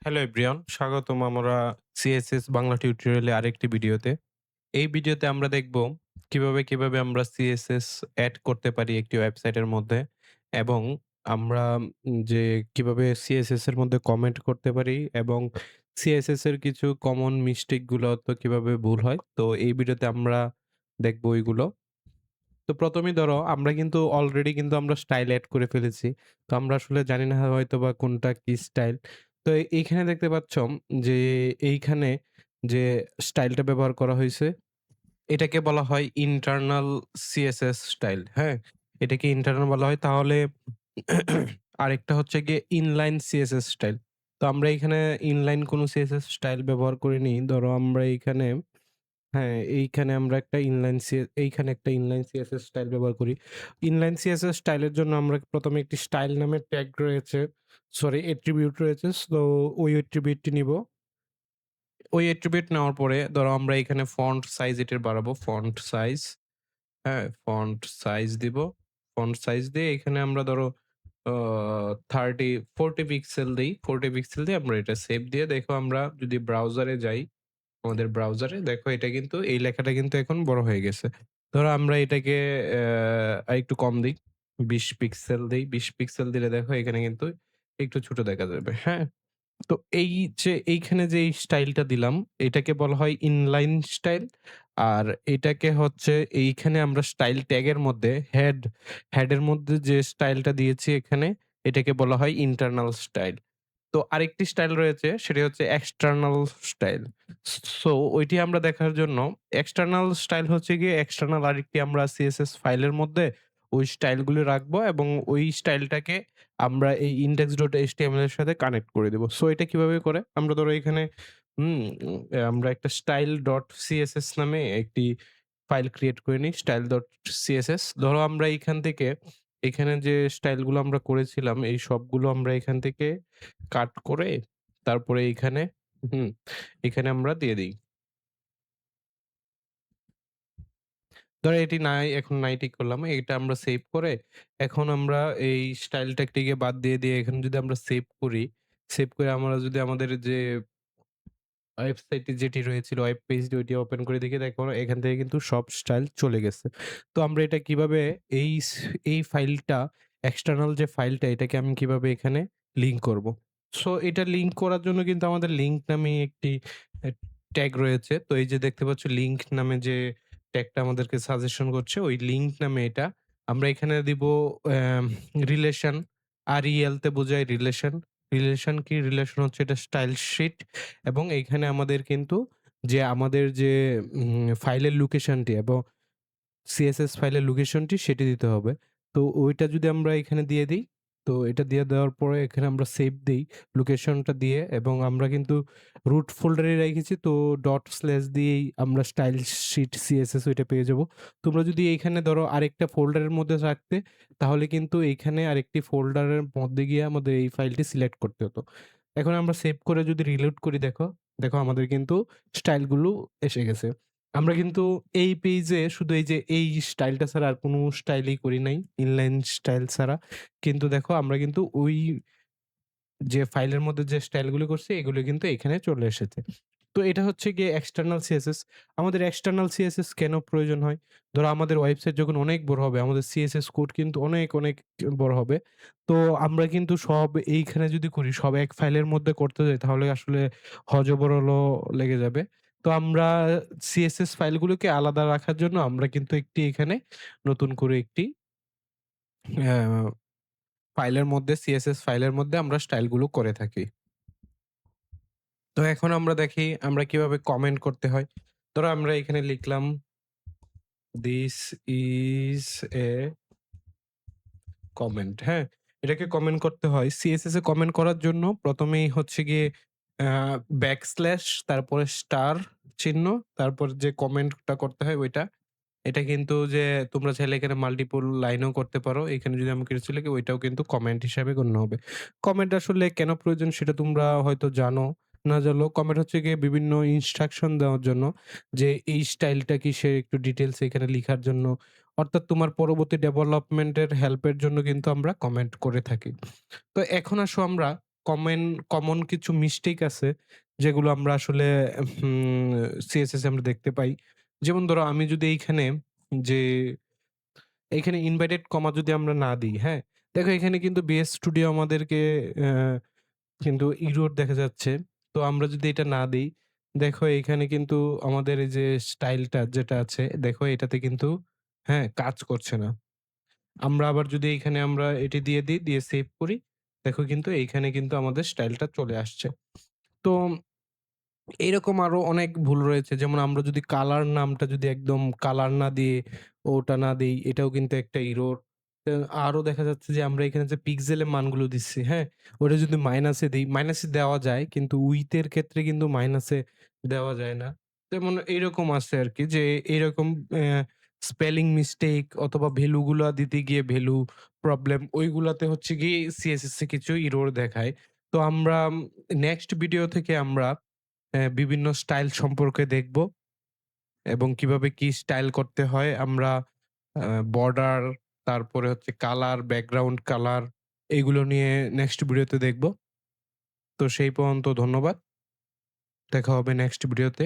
Hello everyone, স্বাগতম আমরা CSS Bangla টিউটোরিয়ালে আরেকটি ভিডিওতে। এই ভিডিওতে আমরা দেখব কিভাবে আমরা সিএসএস এড করতে পারি একটি ওয়েবসাইটের মধ্যে এবং আমরা যে কিভাবে সিএসএস এর মধ্যে কমেন্ট করতে পারি এবং সিএসএস এর কিছু কমন মিস্টেক গুলো তো কিভাবে ভুল হয়। তো এই ভিডিওতে আমরা দেখব ওইগুলো। তো ১ম এই ধরো আমরা কিন্তু অলরেডি কিন্তু আমরা স্টাইল এড করে ফেলেছি। তো আমরা আসলে জানি না হয়তোবা কোনটা কি স্টাইল। তো এইখানে দেখতে পাচ্ছ যে এইখানে যে স্টাইলটা ব্যবহার করা হইছে, এটাকে বলা হয় ইন্টারনাল সিএসএস স্টাইল, হ্যাঁ? এটাকে ইন্টারনাল বলা হয়। তাহলে আরেকটা হচ্ছে গিয়ে ইনলাইন সিএসএস স্টাইল। তো আমরা এখানে ইনলাইন কোনো সিএসএস স্টাইল ব্যবহার করিনি। ধরো আমরা এইখানে হ্যাঁ, এইখানে আমরা একটা এইখানে একটা ইনলাইন সিএসএস স্টাইল ব্যবহার করি। ইনলাইন সিএসএস স্টাইলের জন্য আমরা ১ম এ একটি স্টাইল নামের ট্যাগ রয়েছে, সরি এট্রিবিউট রয়েছে। সো ওই এট্রিবিউটটি নিবো। ওই এট্রিবিউট নেওয়ার পরে ধরো আমরা এখানে ফন্ট সাইজ এটার বাড়াবো। ফন্ট সাইজ, হ্যাঁ? ফন্ট সাইজ দিব। ফন্ট সাইজ দিয়ে এখানে আমরা ধরো আ 40 পিক্সেল দেই। 40 পিক্সেল দিয়ে আমরা এটা সেভ দিয়ে দেখো আমরা যদি ব্রাউজারে যাই, আমাদের ব্রাউজারে দেখো এটা কিন্তু এই লেখাটা কিন্তু এখন বড় হয়ে গেছে। ধরো আমরা এটাকে আরেকটু কম দেই। ২০ পিক্সেল দেই। ২০ পিক্সেল দিলে দেখো এখানে কিন্তু একটু ছোট দেখা যাবে। হ্যাঁ? তো এই যে এইখানে যে এই স্টাইলটা দিলাম, এটাকে বলা হয় ইনলাইন স্টাইল। আর এটাকে হচ্ছে এইখানে আমরা স্টাইল ট্যাগের মধ্যে হেডের মধ্যে যে স্টাইলটা দিয়েছি এখানে, এটাকে বলা হয় ইন্টারনাল স্টাইল। তো আরেকটি স্টাইল রয়েছে সেটি হচ্ছে এক্সটার্নাল স্টাইল। সো ওইটি আমরা দেখার জন্য এক্সটার্নাল স্টাইল হচ্ছে গিয়ে এক্সটার্নাল আরেকটি আমরা সিএসএস ফাইলের মধ্যে ওই স্টাইলগুলো রাখবো এবং ওই স্টাইলটাকে আমরা এই index.html এর সাথে কানেক্ট করে দেব। সো এটা কিভাবে করে? আমরা ধরো এখানে হুম, আমরা একটা style.css নামে একটি ফাইল ক্রিয়েট করে নিই style.css। ধরো আমরা এইখান থেকে এখানে যে স্টাইলগুলো আমরা করেছিলাম এই সবগুলো আমরা এখান থেকে কাট করে তারপরে এইখানে হুম, এখানে আমরা দিয়ে দেই। ধরো এটি নাই, এখন নাই ঠিক করলাম। এটা আমরা সেভ করে এখন আমরা এই স্টাইল ট্যাগটিকে বাদ দিয়ে এখানে যদি আমরা সেভ করি, সেভ করে আমরা যদি আমাদের যে ওয়েবসাইটে যেটি রয়েছিল ওয়েব পেজটি ওইটি ওপেন করে দেখি দেখো এখান থেকে কিন্তু সব স্টাইল চলে গেছে। তো আমরা এটা কিভাবে এই স এই ফাইলটা এক্সটার্নাল যে ফাইলটা এটাকে আমি কিভাবে এখানে লিঙ্ক করব। সো এটা লিঙ্ক করার জন্য কিন্তু আমাদের লিঙ্ক নামে একটি ট্যাগ রয়েছে। তো এই যে দেখতে পাচ্ছ লিঙ্ক নামে যে ট্যাগটা আমাদেরকে সাজেশন করছে ওই লিঙ্ক নামে এটা। আমরা এখানে দিব অ্যাম রিলেশন, REL তে বোঝায় রিলেশন। রিলেশন কি? রিলেশন হচ্ছে এটা স্টাইল শীট এবং এইখানে আমাদের কিন্তু যে আমাদের যে ফাইলের লোকেশনটি এবং সিএসএস ফাইলের লোকেশনটি সেটি দিতে হবে। তো ওইটা যদি আমরা এখানে দিয়ে দেই, তো এটা দিয়ে দেওয়ার পরে এখানে আমরা সেভ দেই লোকেশনটা দিয়ে এবং আমরা কিন্তু রুট ফোল্ডারে রেখেছি তো ডট স্ল্যাশ দিয়েই আমরা স্টাইল শিট সিএসএস ওইটা পেয়ে যাবো। তোমরা যদি এইখানে ধরো আরেকটা ফোল্ডারের মধ্যে রাখতে তাহলে কিন্তু এইখানে আরেকটি ফোল্ডারের মধ্যে গিয়ে আমাদের এই ফাইলটি সিলেক্ট করতে হতো। এখন আমরা সেভ করে যদি রিলোড করি দেখো আমাদের কিন্তু স্টাইলগুলো এসে গেছে। আমরা কিন্তু এই পেইজে শুধু এই যে এই স্টাইলটা ছাড়া আর কোনো স্টাইলই করি নাই। ইনলাইন স্টাইল ছাড়া। কিন্তু দেখো আমরা কিন্তু ওই যে ফাইলের মধ্যে যে স্টাইলগুলো করছি এগুলো কিন্তু এখানে চলে এসেছে। তো এটা হচ্ছে গিয়ে এক্সটার্নাল সিএসএস। আমাদের এক্সটার্নাল সিএসএস কেন প্রয়োজন হয়? ধরো আমাদের ওয়েবসাইট যখন অনেক বড় হবে, আমাদের সিএসএস কোড কিন্তু অনেক বড় হবে। তো আমরা কিন্তু সব এইখানে যদি করি, সব এক ফাইলের মধ্যে করতে যাই তাহলে আসলে হযবরল লেগে যাবে। তো আমরা সিএসএস ফাইলগুলোকে আলাদা রাখার জন্য আমরা কিন্তু একটি এখানে নতুন করে একটি অ্যা ফাইলের মধ্যে সিএসএস ফাইলের মধ্যে আমরা স্টাইলগুলো করে থাকি। তো এখন আমরা দেখি আমরা কিভাবে কমেন্ট করতে হয়। ধরো আমরা এখানে লিখলাম, "This is a কমেন্ট।" হ্যাঁ? এটাকে কমেন্ট করতে হয়। সিএসএস এ কমেন্ট করার জন্য ১ম এই হচ্ছে গিয়ে আ ব্যাকস্ল্যাশ তারপরে স্টার চিহ্ন, তারপর যে কমেন্টটা করতে হয় ওইটা। এটা কিন্তু যে তোমরা চাইলে এখানে মাল্টিপল লাইনও করতে পারো। এখানে যদি আমি কিছু লিখি ওইটাও কিন্তু কমেন্ট হিসাবে গণ্য হবে। কমেন্ট আসলে কেন প্রয়োজন সেটা তোমরা হয়তো জানো। না জানলেও কমেন্ট হচ্ছে গিয়ে বিভিন্ন ইনস্ট্রাকশন দেওয়ার জন্য যে এই স্টাইলটা কি সে একটু ডিটেইলস এখানে লিখার জন্য। অর্থাৎ তোমার পরবর্তী ডেভেলপমেন্ট এর হেল্প এর জন্য কিন্তু আমরা কমেন্ট করে থাকি। তো এখন আসো আমরা কমেন কমন কিছু মিস্টেক আছে যেগুলো আমরা আসলে হুম সিএসএস এ আমরা দেখতে পাই। যেমন ধরো আমি যদি এইখানে যে এইখানে ইনভাইটেড কমা যদি আমরা না দিই, হ্যাঁ? দেখো এখানে কিন্তু বিএস স্টুডিও আমাদেরকে কিন্তু ইরর দেখা যাচ্ছে। তো আমরা যদি এটা না দেই, দেখো এইখানে কিন্তু আমাদের এই যে স্টাইলটা যেটা আছে, দেখো এটাতে কিন্তু হ্যাঁ, কাজ করছে না। আমরা আবার যদি এইখানে আমরা এটি দিয়ে দিই, দিয়ে সেভ করি, দেখো কিন্তু এইখানে কিন্তু আমাদের স্টাইলটা চলে আসছে। তো এইরকম আরো অনেক ভুল রয়েছে। যেমন আমরা যদি কালার নামটা যদি একদম কালার না দিয়ে ওটা না দেই, এটাও কিন্তু একটা এরর। আরো দেখা যাচ্ছে যে আমরা এখানে যে পিক্সেলের মানগুলো দিচ্ছি, হ্যাঁ? ওটা যদি মাইনাসে দেই, মাইনাসে দেওয়া যায় কিন্তু উইথ এর ক্ষেত্রে কিন্তু মাইনাসে দেওয়া যায় না। যেমন এইরকম আছে আরকি যে এইরকম স্পেলিং মিস্টেক অথবা ভ্যালু গুলা দিতে গিয়ে ভ্যালু প্রবলেম ওইগুলাতে হচ্ছে গিয়ে সিএসএস এ কিছু এরর দেখায়। তো আমরা নেক্সট ভিডিও থেকে আমরা বিভিন্ন স্টাইল সম্পর্কে দেখব এবং কিভাবে কি স্টাইল করতে হয় আমরা বর্ডার তারপরে হচ্ছে কালার, ব্যাকগ্রাউন্ড কালার এগুলো নিয়ে নেক্সট ভিডিওতে দেখব। তো সেই পর্যন্ত ধন্যবাদ। দেখা হবে নেক্সট ভিডিওতে।